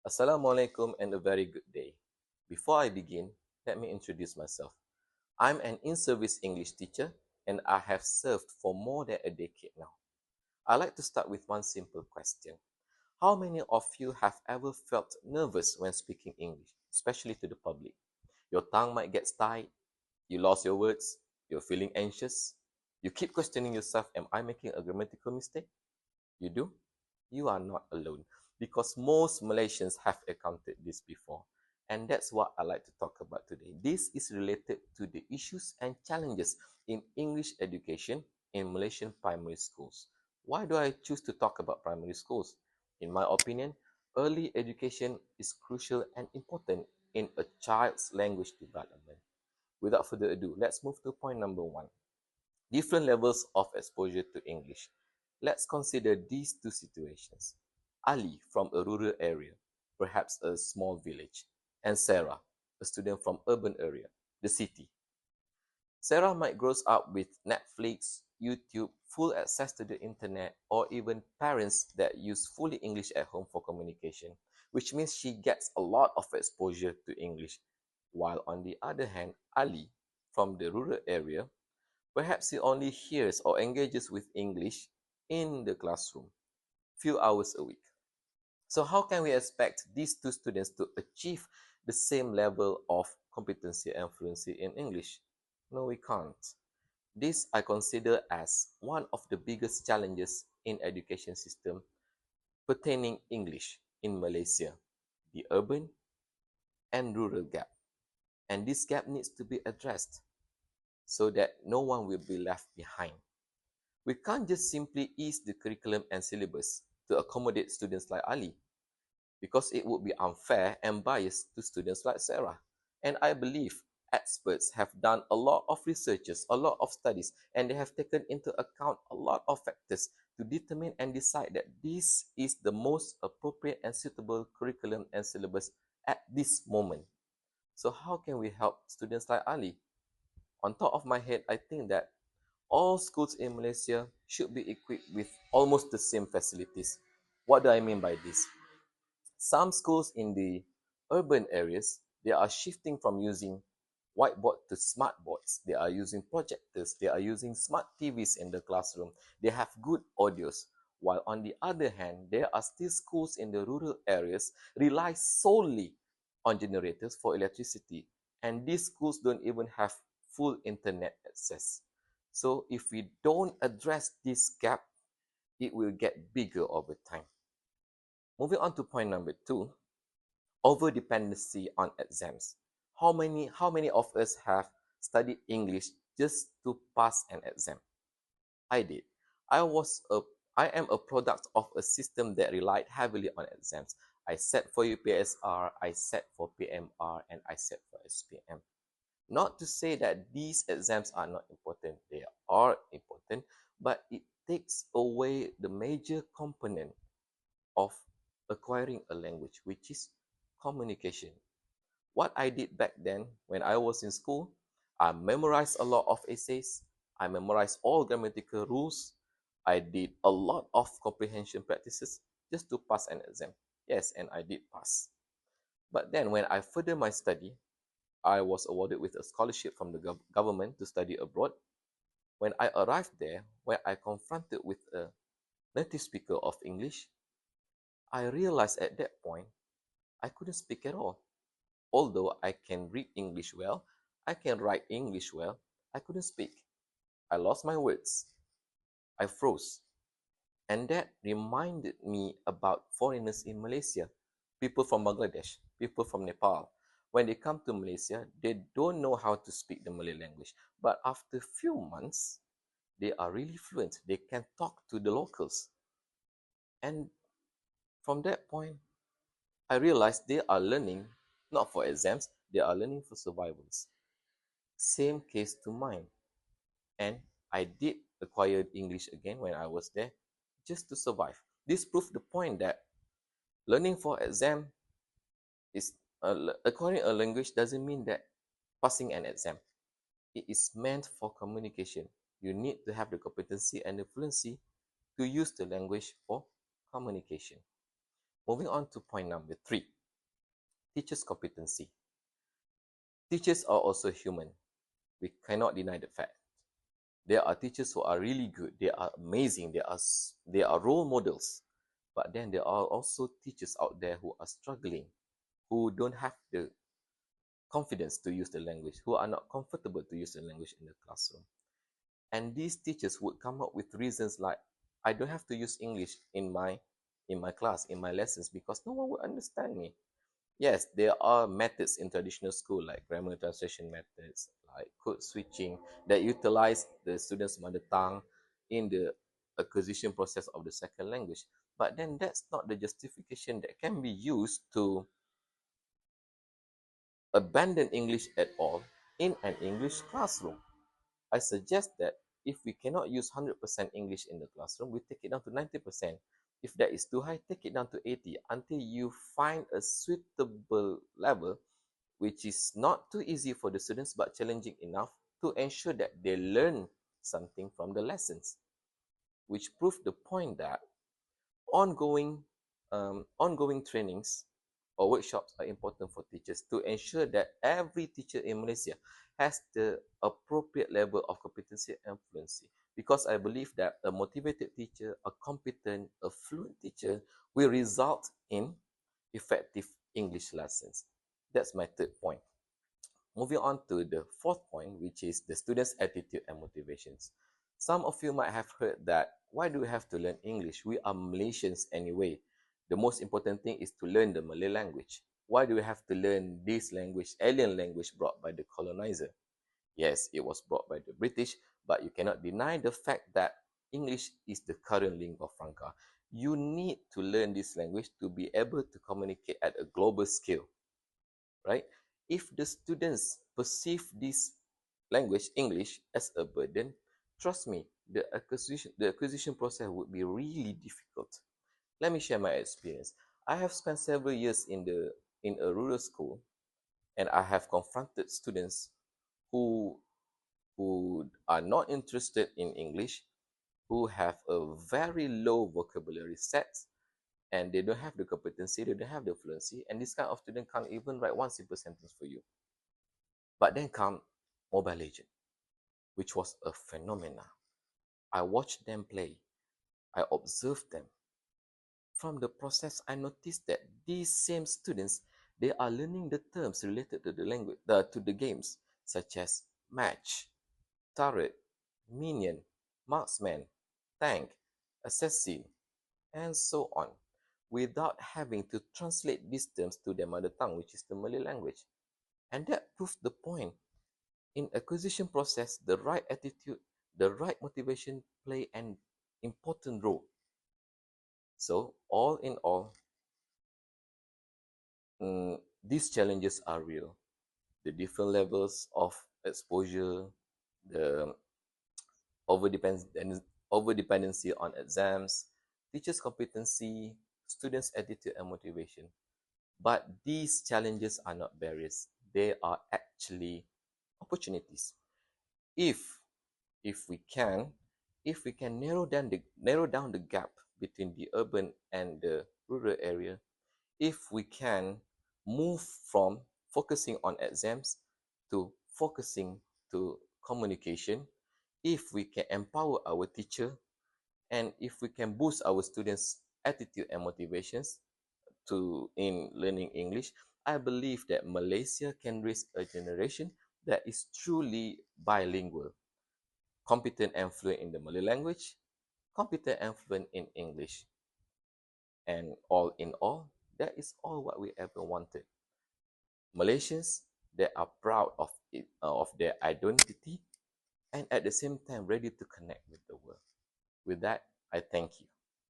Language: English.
Assalamualaikum and a very good day. Before I begin, let me introduce myself. I'm an in-service English teacher and I have served for more than a decade now. I like to start with one simple question. How many of you have ever felt nervous when speaking English, especially to the public? Your tongue might get tied, you lost your words, you're feeling anxious, you keep questioning yourself, am I making a grammatical mistake? You do? You are not alone because most Malaysians have encountered this before. And that's what I like to talk about today. This is related to the issues and challenges in English education in Malaysian primary schools. Why do I choose to talk about primary schools? In my opinion, early education is crucial and important in a child's language development. Without further ado, let's move to point number one. Different levels of exposure to English. Let's consider these two situations. Ali from a rural area, perhaps a small village, and Sarah, a student from urban area, the city. Sarah might grow up with Netflix, YouTube, full access to the internet, or even parents that use fully English at home for communication, which means she gets a lot of exposure to English. While on the other hand, Ali from the rural area, perhaps he only hears or engages with English in the classroom, few hours a week. So how can we expect these two students to achieve the same level of competency and fluency in English? No, we can't. This I consider as one of the biggest challenges in education system pertaining English in Malaysia, the urban and rural gap. And this gap needs to be addressed so that no one will be left behind. We can't just simply ease the curriculum and syllabus to accommodate students like Ali, because it would be unfair and biased to students like Sarah. And I believe experts have done a lot of researches, a lot of studies, and they have taken into account a lot of factors to determine and decide that this is the most appropriate and suitable curriculum and syllabus at this moment. So how can we help students like Ali? On top of my head, I think that all schools in Malaysia should be equipped with almost the same facilities. What do I mean by this? Some schools in the urban areas, they are shifting from using whiteboard to smart boards. They are using projectors. They are using smart TVs in the classroom. They have good audios. While on the other hand, there are still schools in the rural areas rely solely on generators for electricity. And these schools don't even have full internet access. So if we don't address this gap, it will get bigger over time. Moving on to point number two, over-dependency on exams. How many of us have studied English just to pass an exam? I did. I was a I am a product of a system that relied heavily on exams. I sat for UPSR, I sat for PMR, and I sat for SPM. Not to say that these exams are not important, they are important, but it takes away the major component of acquiring a language, which is communication. What I did back then when I was in school, I memorized a lot of essays, I memorized all grammatical rules, I did a lot of comprehension practices just to pass an exam. Yes, and I did pass. But then when I further my study, I was awarded with a scholarship from the government to study abroad. When I arrived there, where I confronted with a native speaker of English, I realized at that point I couldn't speak at all. Although I can read English well, I can write English well, I couldn't speak. I lost my words. I froze. And that reminded me about foreigners in Malaysia, people from Bangladesh, people from Nepal. When they come to Malaysia, they don't know how to speak the Malay language. But after a few months, they are really fluent. They can talk to the locals. And from that point, I realized they are learning not for exams, they are learning for survivals. Same case to mine. And I did acquire English again when I was there just to survive. This proved the point that learning for exam is acquiring a language doesn't mean that passing an exam. It is meant for communication. You need to have the competency and the fluency to use the language for communication. Moving on to point number 3, teachers' competency. Teachers are also human. We cannot deny the fact. There are teachers who are really good. They are amazing. They are role models. But then there are also teachers out there who are struggling, who don't have the confidence to use the language, who are not comfortable to use the language in the classroom. And these teachers would come up with reasons like, I don't have to use English in my class, in my lessons, because no one will understand me. Yes, there are methods in traditional school like grammar translation methods, like code switching, that utilize the students' mother tongue in the acquisition process of the second language. But then that's not the justification that can be used to abandon English at all in an English classroom. I suggest that if we cannot use 100% English in the classroom, we take it down to 90%. If that is too high, take it down to 80 until you find a suitable level which is not too easy for the students but challenging enough to ensure that they learn something from the lessons, which prove the point that ongoing ongoing trainings or workshops are important for teachers to ensure that every teacher in Malaysia has the appropriate level of competency and fluency. Because I believe that a motivated teacher, a competent, a fluent teacher will result in effective English lessons. That's my third point. Moving on to the fourth point, which is the students' attitude and motivations. Some of you might have heard that, why do we have to learn English? We are Malaysians anyway. The most important thing is to learn the Malay language. Why do we have to learn this language, alien language brought by the colonizer? Yes, it was brought by the British, but you cannot deny the fact that English is the current lingua franca. You need to learn this language to be able to communicate at a global scale, right? If the students perceive this language, English, as a burden, trust me, the acquisition process would be really difficult. Let me share my experience. I have spent several years in a rural school, and I have confronted students who are not interested in English, who have a very low vocabulary set, and they don't have the competency, they don't have the fluency, and this kind of student can't even write one simple sentence for you. But then come Mobile Legends, which was a phenomena. I watched them play. I observed them. From the process, I noticed that these same students, they are learning the terms related to the language, to the games, such as match, turret, minion, marksman, tank, assassin, and so on, without having to translate these terms to their mother tongue, which is the Malay language. And that proves the point. In acquisition process, the right attitude, the right motivation play an important role. So all in all, these challenges are real. The different levels of exposure, the over-dependency on exams, teachers' competency, students' attitude and motivation. But these challenges are not barriers. They are actually opportunities. If we can narrow down the gap between the urban and the rural area, if we can move from focusing on exams to focusing to communication, if we can empower our teacher, and if we can boost our students' attitude and motivations in learning English, I believe that Malaysia can raise a generation that is truly bilingual, competent and fluent in the Malay language, competent and fluent in English. And all in all, that is all what we ever wanted. Malaysians, they are proud of their identity, and at the same time ready to connect with the world. With that, I thank you.